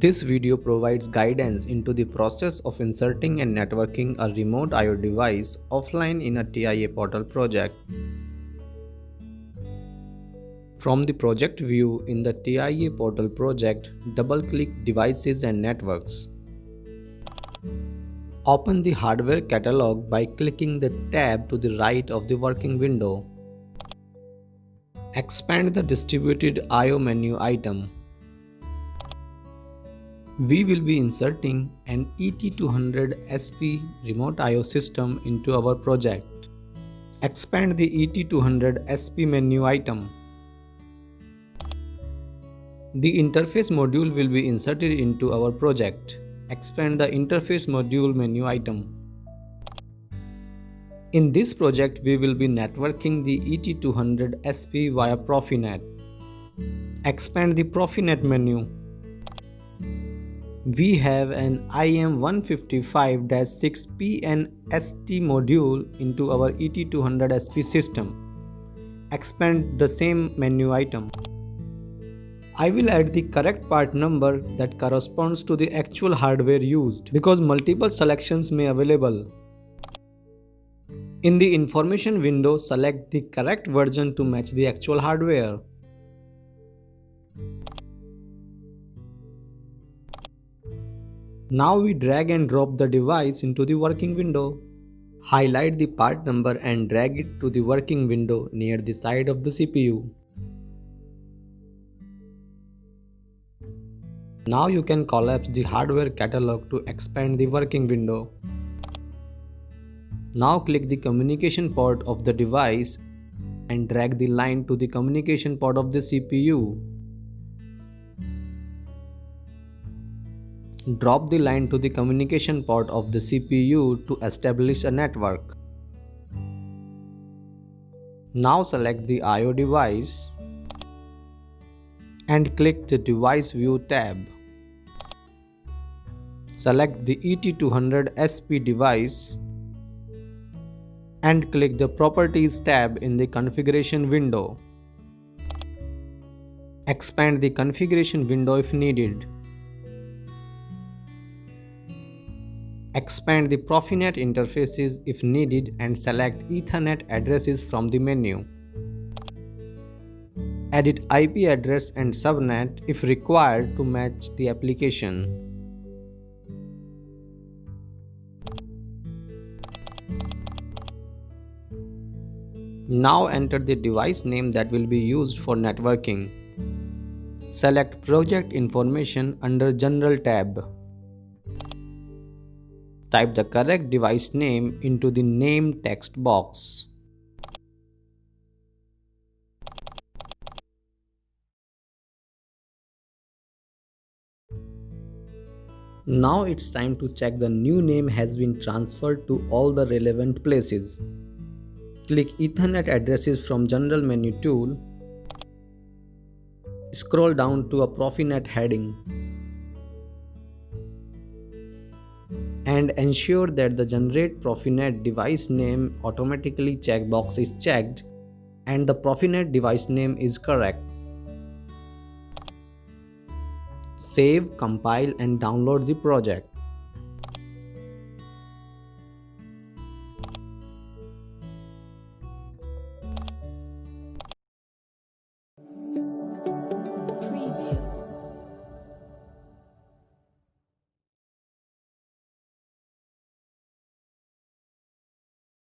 This video provides guidance into the process of inserting and networking a remote I/O device offline in a TIA Portal project. From the project view in the TIA Portal project, double-click Devices and Networks. Open the hardware catalog by clicking the tab to the right of the working window. Expand the Distributed I/O menu item. We will be inserting an ET200SP remote I/O system into our project. Expand the ET200SP menu item. The interface module will be inserted into our project. Expand the interface module menu item. In this project, we will be networking the ET200SP via Profinet. Expand the Profinet menu. We have an IM155-6PNST module into our ET200SP system. Expand the same menu item. I will add the correct part number that corresponds to the actual hardware used because multiple selections may available. In the information window, select the correct version to match the actual hardware. Now we drag and drop the device into the working window. Highlight the part number and drag it to the working window near the side of the CPU. Now you can collapse the hardware catalog to expand the working window. Now click the communication port of the device and drag the line to the communication port of the CPU. Drop the line to the communication port of the CPU to establish a network. Now select the I/O device and click the Device View tab. Select the ET200SP device and click the Properties tab in the configuration window. Expand the configuration window if needed. Expand the Profinet interfaces if needed and select Ethernet addresses from the menu. Edit IP address and subnet if required to match the application. Now enter the device name that will be used for networking. Select Project Information under General tab. Type the correct device name into the name text box. Now it's time to check the new name has been transferred to all the relevant places. Click Ethernet addresses from General menu tool. Scroll down to a Profinet heading. And ensure that the Generate Profinet device name automatically checkbox is checked and the Profinet device name is correct. Save, compile and download the project.